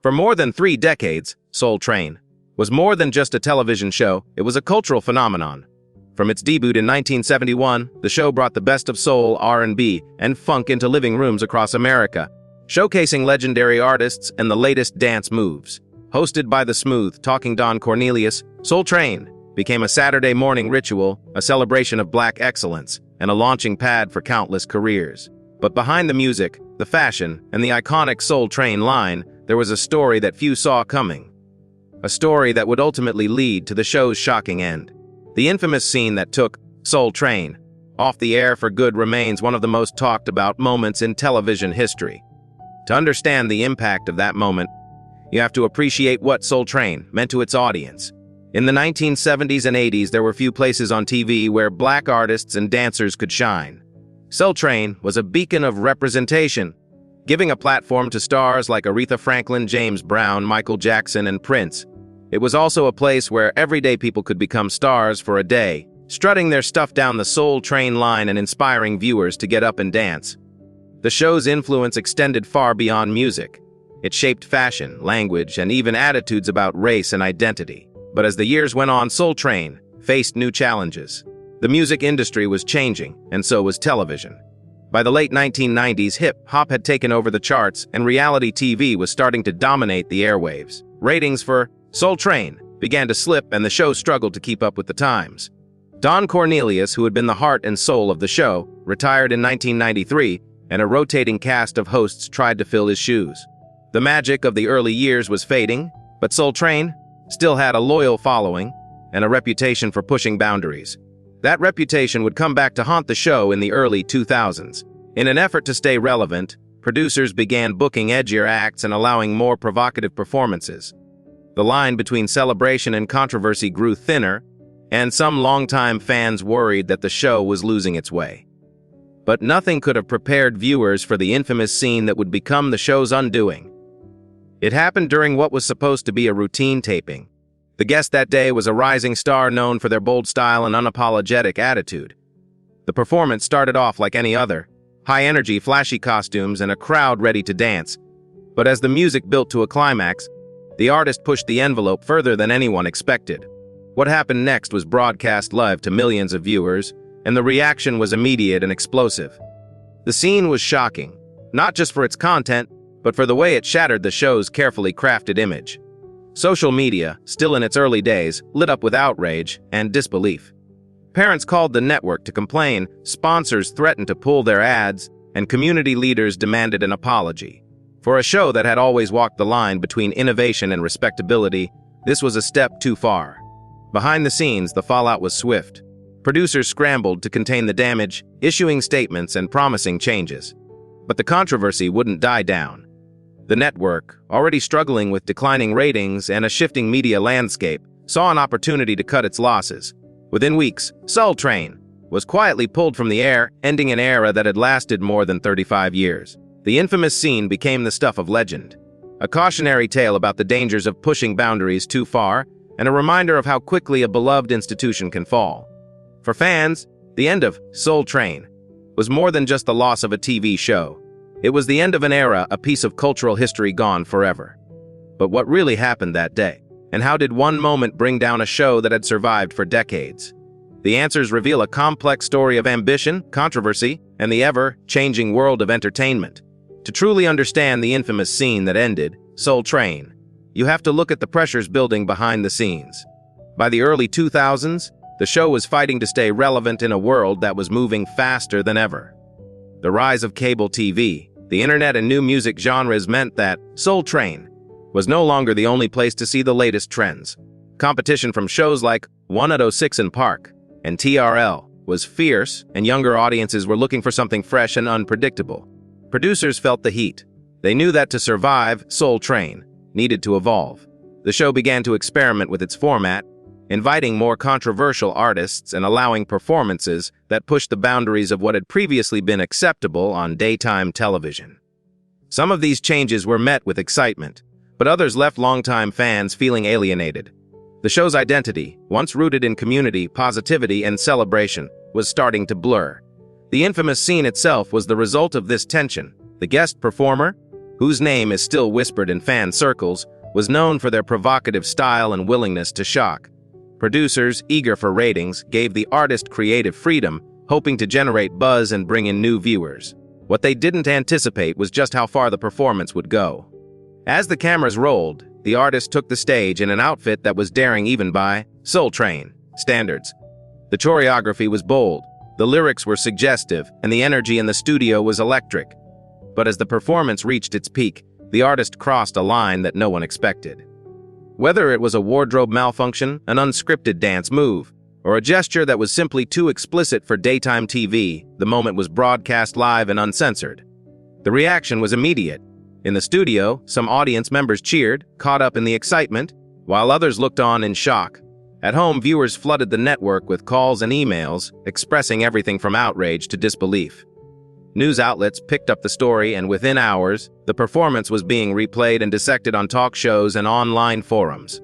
For more than 3 decades, Soul Train was more than just a television show, it was a cultural phenomenon. From its debut in 1971, the show brought the best of soul, R&B, and funk into living rooms across America, showcasing legendary artists and the latest dance moves. Hosted by the smooth-talking Don Cornelius, Soul Train became a Saturday morning ritual, a celebration of Black excellence, and a launching pad for countless careers. But behind the music, the fashion, and the iconic Soul Train line, there was a story that few saw coming. A story that would ultimately lead to the show's shocking end. The infamous scene that took Soul Train off the air for good remains one of the most talked about moments in television history. To understand the impact of that moment, you have to appreciate what Soul Train meant to its audience. In the 1970s and 80s, there were few places on TV where Black artists and dancers could shine. Soul Train was a beacon of representation, giving a platform to stars like Aretha Franklin, James Brown, Michael Jackson, and Prince. It was also a place where everyday people could become stars for a day, strutting their stuff down the Soul Train line and inspiring viewers to get up and dance. The show's influence extended far beyond music. It shaped fashion, language, and even attitudes about race and identity. But as the years went on, Soul Train faced new challenges. The music industry was changing, and so was television. By the late 1990s, hip-hop had taken over the charts, and reality TV was starting to dominate the airwaves. Ratings for Soul Train began to slip, and the show struggled to keep up with the times. Don Cornelius, who had been the heart and soul of the show, retired in 1993, and a rotating cast of hosts tried to fill his shoes. The magic of the early years was fading, but Soul Train still had a loyal following and a reputation for pushing boundaries. That reputation would come back to haunt the show in the early 2000s. In an effort to stay relevant, producers began booking edgier acts and allowing more provocative performances. The line between celebration and controversy grew thinner, and some longtime fans worried that the show was losing its way. But nothing could have prepared viewers for the infamous scene that would become the show's undoing. It happened during what was supposed to be a routine taping. The guest that day was a rising star known for their bold style and unapologetic attitude. The performance started off like any other, high energy, flashy costumes, and a crowd ready to dance. But as the music built to a climax, the artist pushed the envelope further than anyone expected. What happened next was broadcast live to millions of viewers, and the reaction was immediate and explosive. The scene was shocking, not just for its content, but for the way it shattered the show's carefully crafted image. Social media, still in its early days, lit up with outrage and disbelief. Parents called the network to complain, sponsors threatened to pull their ads, and community leaders demanded an apology. For a show that had always walked the line between innovation and respectability, this was a step too far. Behind the scenes, the fallout was swift. Producers scrambled to contain the damage, issuing statements and promising changes. But the controversy wouldn't die down. The network, already struggling with declining ratings and a shifting media landscape, saw an opportunity to cut its losses. Within weeks, Soul Train was quietly pulled from the air, ending an era that had lasted more than 35 years. The infamous scene became the stuff of legend, a cautionary tale about the dangers of pushing boundaries too far, and a reminder of how quickly a beloved institution can fall. For fans, the end of Soul Train was more than just the loss of a TV show. It was the end of an era, a piece of cultural history gone forever. But what really happened that day? And how did one moment bring down a show that had survived for decades? The answers reveal a complex story of ambition, controversy, and the ever-changing world of entertainment. To truly understand the infamous scene that ended Soul Train, you have to look at the pressures building behind the scenes. By the early 2000s, the show was fighting to stay relevant in a world that was moving faster than ever. The rise of cable TV, the internet, and new music genres meant that Soul Train was no longer the only place to see the latest trends. Competition from shows like 106 & Park and TRL was fierce, and younger audiences were looking for something fresh and unpredictable. Producers felt the heat. They knew that to survive, Soul Train needed to evolve. The show began to experiment with its format, inviting more controversial artists and allowing performances that pushed the boundaries of what had previously been acceptable on daytime television. Some of these changes were met with excitement, but others left longtime fans feeling alienated. The show's identity, once rooted in community, positivity, and celebration, was starting to blur. The infamous scene itself was the result of this tension. The guest performer, whose name is still whispered in fan circles, was known for their provocative style and willingness to shock. Producers, eager for ratings, gave the artist creative freedom, hoping to generate buzz and bring in new viewers. What they didn't anticipate was just how far the performance would go. As the cameras rolled, the artist took the stage in an outfit that was daring even by Soul Train standards. The choreography was bold, the lyrics were suggestive, and the energy in the studio was electric. But as the performance reached its peak, the artist crossed a line that no one expected. Whether it was a wardrobe malfunction, an unscripted dance move, or a gesture that was simply too explicit for daytime TV, the moment was broadcast live and uncensored. The reaction was immediate. In the studio, some audience members cheered, caught up in the excitement, while others looked on in shock. At home, viewers flooded the network with calls and emails, expressing everything from outrage to disbelief. News outlets picked up the story, and within hours, the performance was being replayed and dissected on talk shows and online forums.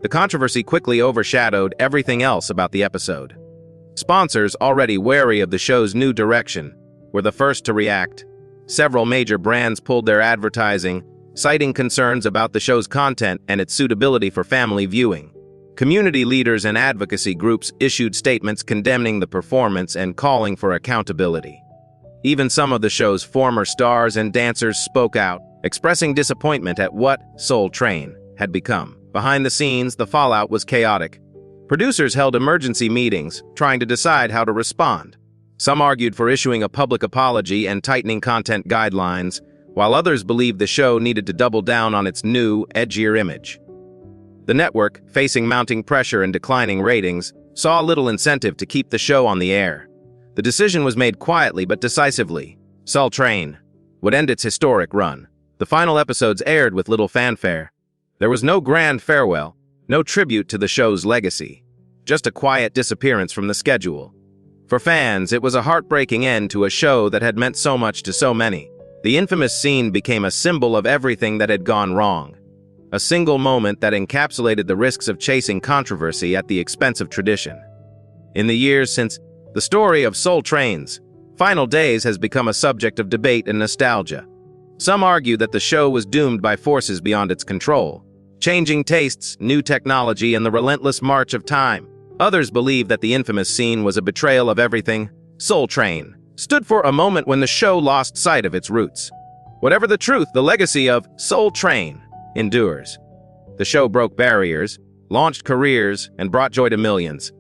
The controversy quickly overshadowed everything else about the episode. Sponsors, already wary of the show's new direction, were the first to react. Several major brands pulled their advertising, citing concerns about the show's content and its suitability for family viewing. Community leaders and advocacy groups issued statements condemning the performance and calling for accountability. Even some of the show's former stars and dancers spoke out, expressing disappointment at what Soul Train had become. Behind the scenes, the fallout was chaotic. Producers held emergency meetings, trying to decide how to respond. Some argued for issuing a public apology and tightening content guidelines, while others believed the show needed to double down on its new, edgier image. The network, facing mounting pressure and declining ratings, saw little incentive to keep the show on the air. The decision was made quietly but decisively. Soul Train would end its historic run. The final episodes aired with little fanfare. There was no grand farewell, no tribute to the show's legacy, just a quiet disappearance from the schedule. For fans, it was a heartbreaking end to a show that had meant so much to so many. The infamous scene became a symbol of everything that had gone wrong. A single moment that encapsulated the risks of chasing controversy at the expense of tradition. In the years since, the story of Soul Train's final days has become a subject of debate and nostalgia. Some argue that the show was doomed by forces beyond its control, changing tastes, new technology, and the relentless march of time. Others believe that the infamous scene was a betrayal of everything. Soul Train stood for a moment when the show lost sight of its roots. Whatever the truth, the legacy of Soul Train endures. The show broke barriers, launched careers, and brought joy to millions.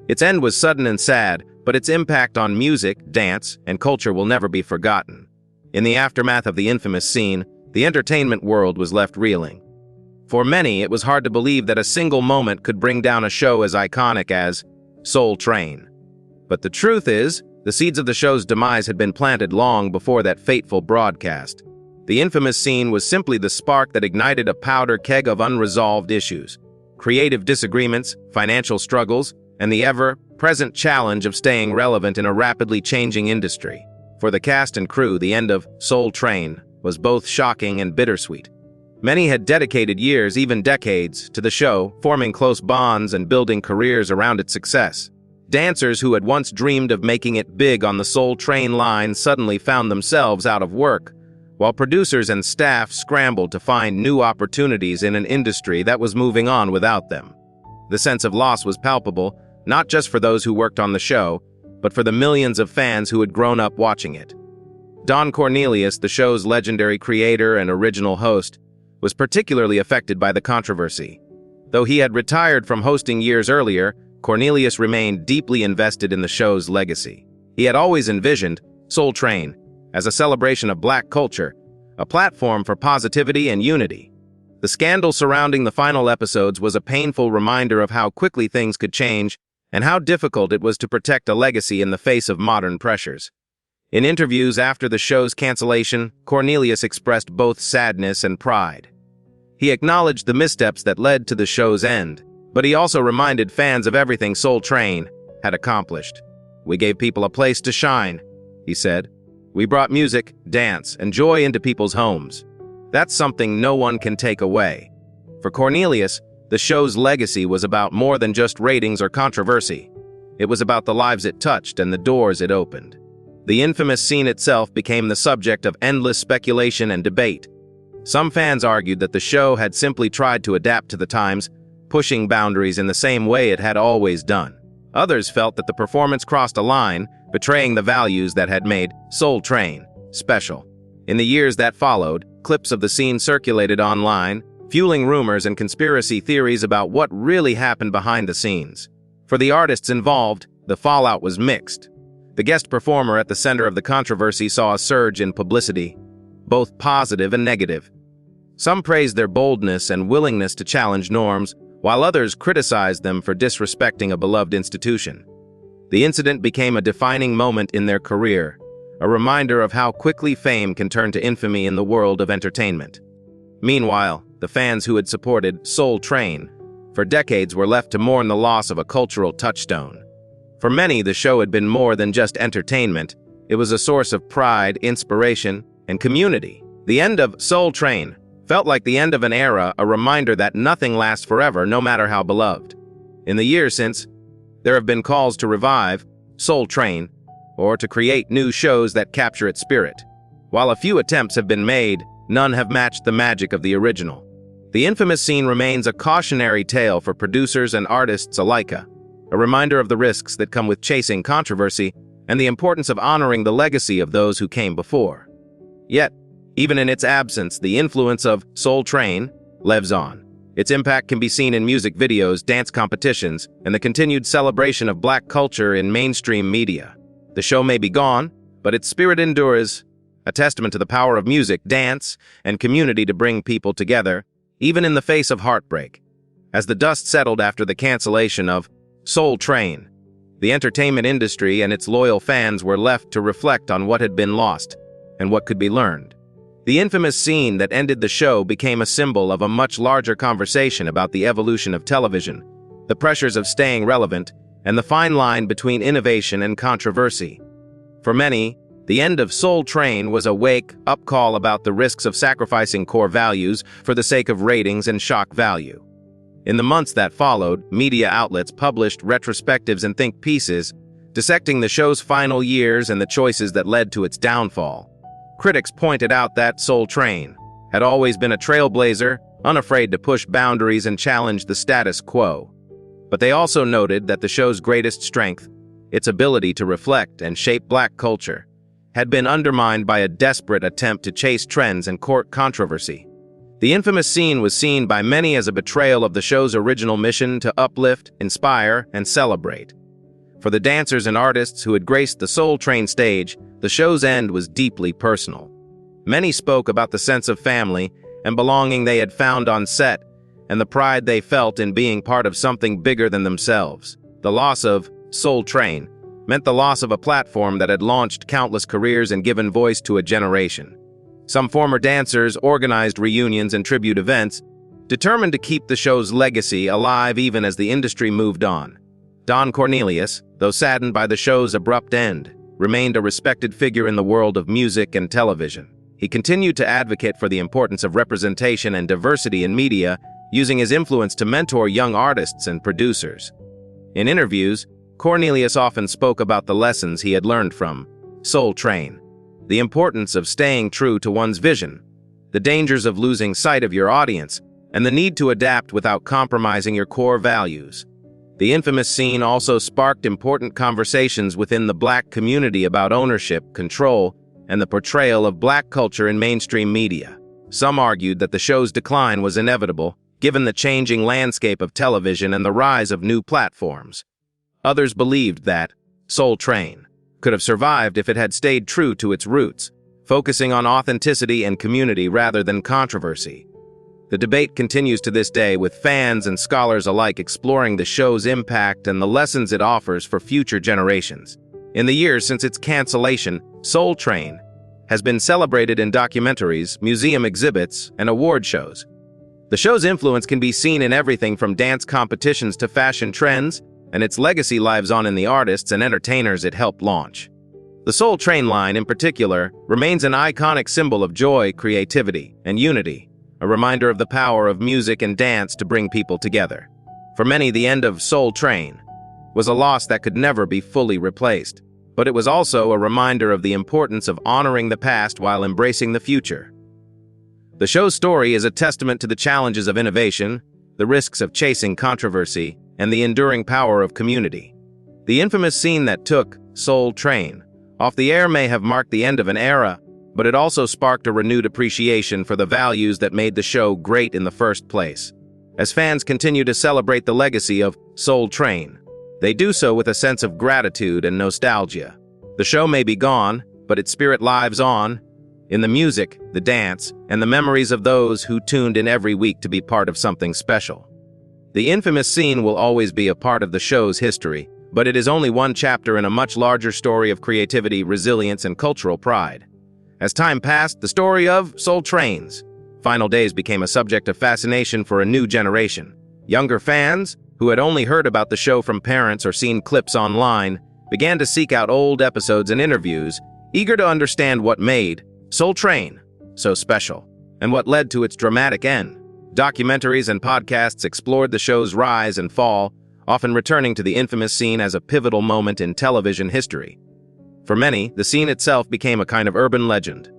Its end was sudden and sad, but its impact on music, dance, and culture will never be forgotten. In the aftermath of the infamous scene, the entertainment world was left reeling. For many, it was hard to believe that a single moment could bring down a show as iconic as Soul Train. But the truth is, the seeds of the show's demise had been planted long before that fateful broadcast. The infamous scene was simply the spark that ignited a powder keg of unresolved issues, creative disagreements, financial struggles, and the ever-present challenge of staying relevant in a rapidly changing industry. For the cast and crew, the end of Soul Train was both shocking and bittersweet. Many had dedicated years, even decades, to the show, forming close bonds and building careers around its success. Dancers who had once dreamed of making it big on the Soul Train line suddenly found themselves out of work, while producers and staff scrambled to find new opportunities in an industry that was moving on without them. The sense of loss was palpable, not just for those who worked on the show, but for the millions of fans who had grown up watching it. Don Cornelius, the show's legendary creator and original host, was particularly affected by the controversy. Though he had retired from hosting years earlier, Cornelius remained deeply invested in the show's legacy. He had always envisioned Soul Train as a celebration of Black culture, a platform for positivity and unity. The scandal surrounding the final episodes was a painful reminder of how quickly things could change and how difficult it was to protect a legacy in the face of modern pressures. In interviews after the show's cancellation, Cornelius expressed both sadness and pride. He acknowledged the missteps that led to the show's end, but he also reminded fans of everything Soul Train had accomplished. "We gave people a place to shine," he said. "We brought music, dance, and joy into people's homes. That's something no one can take away." For Cornelius, the show's legacy was about more than just ratings or controversy. It was about the lives it touched and the doors it opened. The infamous scene itself became the subject of endless speculation and debate. Some fans argued that the show had simply tried to adapt to the times, pushing boundaries in the same way it had always done. Others felt that the performance crossed a line, betraying the values that had made Soul Train special. In the years that followed, clips of the scene circulated online, fueling rumors and conspiracy theories about what really happened behind the scenes. For the artists involved, the fallout was mixed. The guest performer at the center of the controversy saw a surge in publicity, both positive and negative. Some praised their boldness and willingness to challenge norms, while others criticized them for disrespecting a beloved institution. The incident became a defining moment in their career, a reminder of how quickly fame can turn to infamy in the world of entertainment. Meanwhile, the fans who had supported Soul Train for decades were left to mourn the loss of a cultural touchstone. For many, the show had been more than just entertainment. It was a source of pride, inspiration, and community. The end of Soul Train felt like the end of an era, a reminder that nothing lasts forever, no matter how beloved. In the years since, there have been calls to revive Soul Train or to create new shows that capture its spirit. While a few attempts have been made, none have matched the magic of the original. The infamous scene remains a cautionary tale for producers and artists alike, a reminder of the risks that come with chasing controversy and the importance of honoring the legacy of those who came before. Yet, even in its absence, the influence of Soul Train lives on. Its impact can be seen in music videos, dance competitions, and the continued celebration of Black culture in mainstream media. The show may be gone, but its spirit endures, a testament to the power of music, dance, and community to bring people together, even in the face of heartbreak. As the dust settled after the cancellation of Soul Train, the entertainment industry and its loyal fans were left to reflect on what had been lost and what could be learned. The infamous scene that ended the show became a symbol of a much larger conversation about the evolution of television, the pressures of staying relevant, and the fine line between innovation and controversy. For many, the end of Soul Train was a wake-up call about the risks of sacrificing core values for the sake of ratings and shock value. In the months that followed, media outlets published retrospectives and think pieces, dissecting the show's final years and the choices that led to its downfall. Critics pointed out that Soul Train had always been a trailblazer, unafraid to push boundaries and challenge the status quo. But they also noted that the show's greatest strength, its ability to reflect and shape Black culture, had been undermined by a desperate attempt to chase trends and court controversy. The infamous scene was seen by many as a betrayal of the show's original mission to uplift, inspire, and celebrate. For the dancers and artists who had graced the Soul Train stage, the show's end was deeply personal. Many spoke about the sense of family and belonging they had found on set and the pride they felt in being part of something bigger than themselves. The loss of Soul Train meant the loss of a platform that had launched countless careers and given voice to a generation. Some former dancers organized reunions and tribute events, determined to keep the show's legacy alive even as the industry moved on. Don Cornelius, though saddened by the show's abrupt end, remained a respected figure in the world of music and television. He continued to advocate for the importance of representation and diversity in media, using his influence to mentor young artists and producers. In interviews, Cornelius often spoke about the lessons he had learned from Soul Train, the importance of staying true to one's vision, the dangers of losing sight of your audience, and the need to adapt without compromising your core values. The infamous scene also sparked important conversations within the Black community about ownership, control, and the portrayal of Black culture in mainstream media. Some argued that the show's decline was inevitable, given the changing landscape of television and the rise of new platforms. Others believed that Soul Train could have survived if it had stayed true to its roots, focusing on authenticity and community rather than controversy. The debate continues to this day, with fans and scholars alike exploring the show's impact and the lessons it offers for future generations. In the years since its cancellation, Soul Train has been celebrated in documentaries, museum exhibits, and award shows. The show's influence can be seen in everything from dance competitions to fashion trends, and its legacy lives on in the artists and entertainers it helped launch. The Soul Train line, in particular, remains an iconic symbol of joy, creativity, and unity, a reminder of the power of music and dance to bring people together. For many, the end of Soul Train was a loss that could never be fully replaced, but it was also a reminder of the importance of honoring the past while embracing the future. The show's story is a testament to the challenges of innovation, the risks of chasing controversy, and the enduring power of community. The infamous scene that took Soul Train off the air may have marked the end of an era, but it also sparked a renewed appreciation for the values that made the show great in the first place. As fans continue to celebrate the legacy of Soul Train, they do so with a sense of gratitude and nostalgia. The show may be gone, but its spirit lives on, in the music, the dance, and the memories of those who tuned in every week to be part of something special. The infamous scene will always be a part of the show's history, but it is only one chapter in a much larger story of creativity, resilience, and cultural pride. As time passed, the story of Soul Train's final days became a subject of fascination for a new generation. Younger fans, who had only heard about the show from parents or seen clips online, began to seek out old episodes and interviews, eager to understand what made Soul Train so special, and what led to its dramatic end. Documentaries and podcasts explored the show's rise and fall, often returning to the infamous scene as a pivotal moment in television history. For many, the scene itself became a kind of urban legend.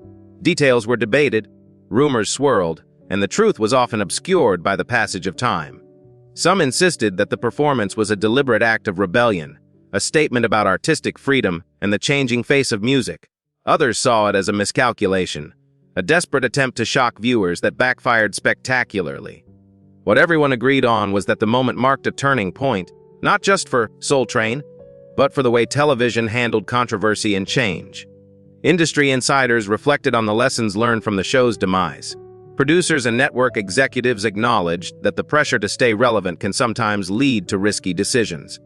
Details were debated, rumors swirled, and the truth was often obscured by the passage of time. Some insisted that the performance was a deliberate act of rebellion, a statement about artistic freedom and the changing face of music. Others saw it as a miscalculation, a desperate attempt to shock viewers that backfired spectacularly. What everyone agreed on was that the moment marked a turning point, not just for Soul Train, but for the way television handled controversy and change. Industry insiders reflected on the lessons learned from the show's demise. Producers and network executives acknowledged that the pressure to stay relevant can sometimes lead to risky decisions.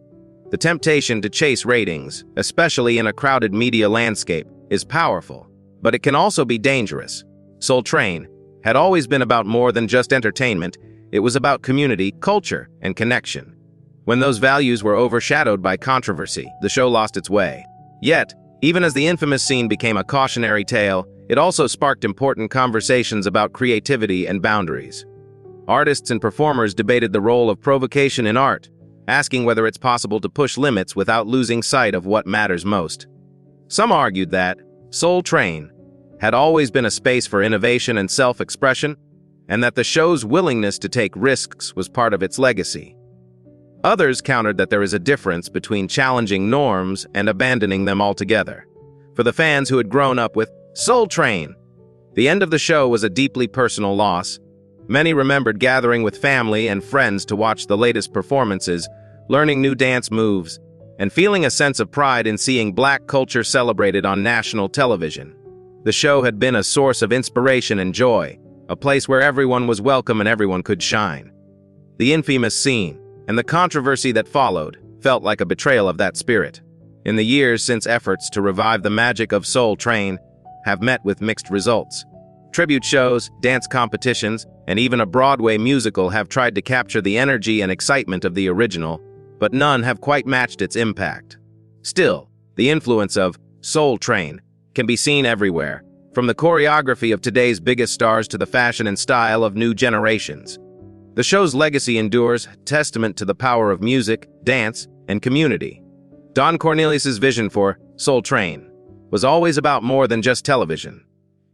The temptation to chase ratings, especially in a crowded media landscape, is powerful, but it can also be dangerous. Soul Train had always been about more than just entertainment. It was about community, culture, and connection. When those values were overshadowed by controversy, the show lost its way. Yet, even as the infamous scene became a cautionary tale, it also sparked important conversations about creativity and boundaries. Artists and performers debated the role of provocation in art, asking whether it's possible to push limits without losing sight of what matters most. Some argued that Soul Train had always been a space for innovation and self-expression, and that the show's willingness to take risks was part of its legacy. Others countered that there is a difference between challenging norms and abandoning them altogether. For the fans who had grown up with Soul Train, the end of the show was a deeply personal loss. Many remembered gathering with family and friends to watch the latest performances, learning new dance moves, and feeling a sense of pride in seeing Black culture celebrated on national television. The show had been a source of inspiration and joy, a place where everyone was welcome and everyone could shine. The infamous scene and the controversy that followed felt like a betrayal of that spirit. In the years since, efforts to revive the magic of Soul Train have met with mixed results. Tribute shows, dance competitions, and even a Broadway musical have tried to capture the energy and excitement of the original, but none have quite matched its impact. Still, the influence of Soul Train can be seen everywhere, from the choreography of today's biggest stars to the fashion and style of new generations. The show's legacy endures, testament to the power of music, dance, and community. Don Cornelius's vision for Soul Train was always about more than just television.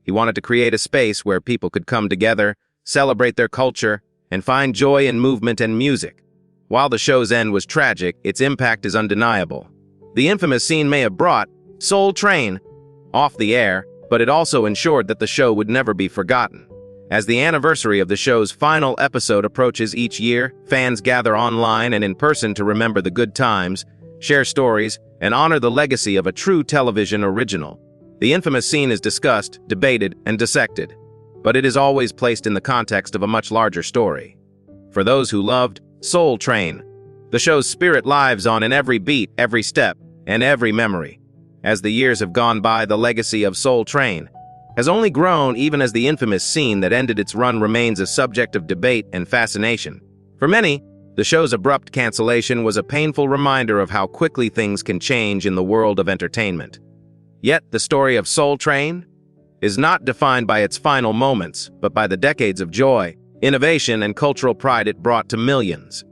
He wanted to create a space where people could come together, celebrate their culture, and find joy in movement and music. While the show's end was tragic, its impact is undeniable. The infamous scene may have brought Soul Train off the air, but it also ensured that the show would never be forgotten. As the anniversary of the show's final episode approaches each year, fans gather online and in person to remember the good times, share stories, and honor the legacy of a true television original. The infamous scene is discussed, debated, and dissected, but it is always placed in the context of a much larger story. For those who loved Soul Train, the show's spirit lives on in every beat, every step, and every memory. As the years have gone by, the legacy of Soul Train has only grown, even as the infamous scene that ended its run remains a subject of debate and fascination. For many, the show's abrupt cancellation was a painful reminder of how quickly things can change in the world of entertainment. Yet, the story of Soul Train is not defined by its final moments, but by the decades of joy, innovation, and cultural pride it brought to millions.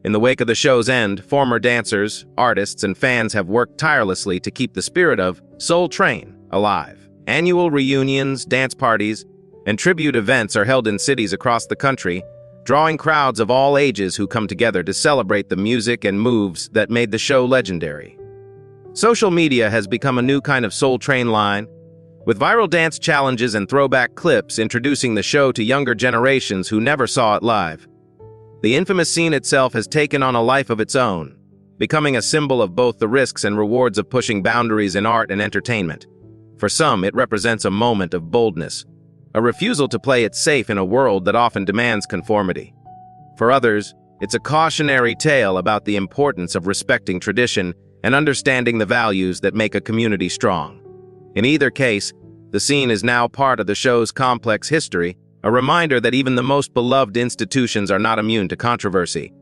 In the wake of the show's end, former dancers, artists, and fans have worked tirelessly to keep the spirit of Soul Train alive. Annual reunions, dance parties, and tribute events are held in cities across the country, drawing crowds of all ages who come together to celebrate the music and moves that made the show legendary. Social media has become a new kind of Soul Train line, with viral dance challenges and throwback clips introducing the show to younger generations who never saw it live. The infamous scene itself has taken on a life of its own, becoming a symbol of both the risks and rewards of pushing boundaries in art and entertainment. For some, it represents a moment of boldness, a refusal to play it safe in a world that often demands conformity. For others, it's a cautionary tale about the importance of respecting tradition and understanding the values that make a community strong. In either case, the scene is now part of the show's complex history, a reminder that even the most beloved institutions are not immune to controversy.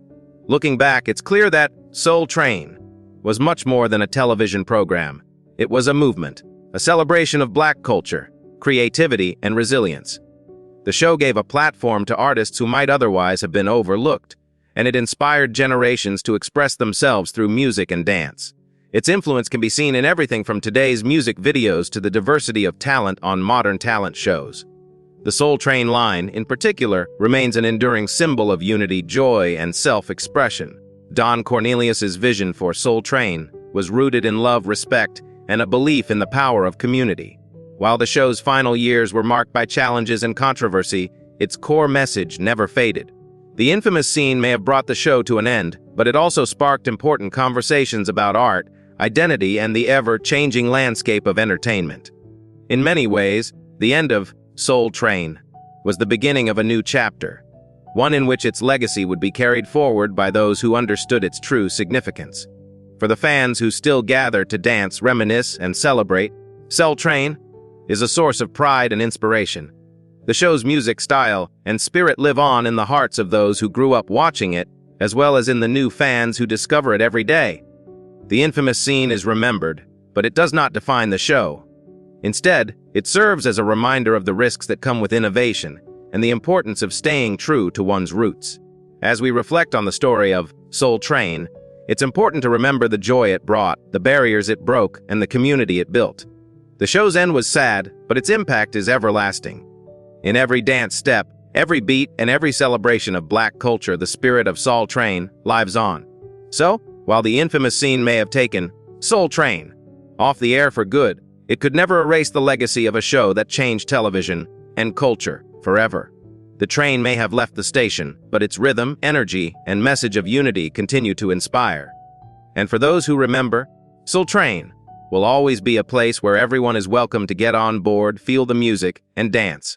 Looking back, it's clear that Soul Train was much more than a television program. It was a movement, a celebration of Black culture, creativity, and resilience. The show gave a platform to artists who might otherwise have been overlooked, and it inspired generations to express themselves through music and dance. Its influence can be seen in everything from today's music videos to the diversity of talent on modern talent shows. The Soul Train line, in particular, remains an enduring symbol of unity, joy, and self-expression. Don Cornelius's vision for Soul Train was rooted in love, respect, and a belief in the power of community. While the show's final years were marked by challenges and controversy, its core message never faded. The infamous scene may have brought the show to an end, but it also sparked important conversations about art, identity, and the ever-changing landscape of entertainment. In many ways, the end of Soul Train was the beginning of a new chapter, one in which its legacy would be carried forward by those who understood its true significance. For the fans who still gather to dance, reminisce, and celebrate, Soul Train is a source of pride and inspiration. The show's music, style, and spirit live on in the hearts of those who grew up watching it, as well as in the new fans who discover it every day. The infamous scene is remembered, but it does not define the show. Instead, it serves as a reminder of the risks that come with innovation and the importance of staying true to one's roots. As we reflect on the story of Soul Train, it's important to remember the joy it brought, the barriers it broke, and the community it built. The show's end was sad, but its impact is everlasting. In every dance step, every beat, and every celebration of Black culture, the spirit of Soul Train lives on. So, while the infamous scene may have taken Soul Train off the air for good, it could never erase the legacy of a show that changed television and culture forever. The train may have left the station, but its rhythm, energy, and message of unity continue to inspire. And for those who remember, Soul Train will always be a place where everyone is welcome to get on board, feel the music, and dance.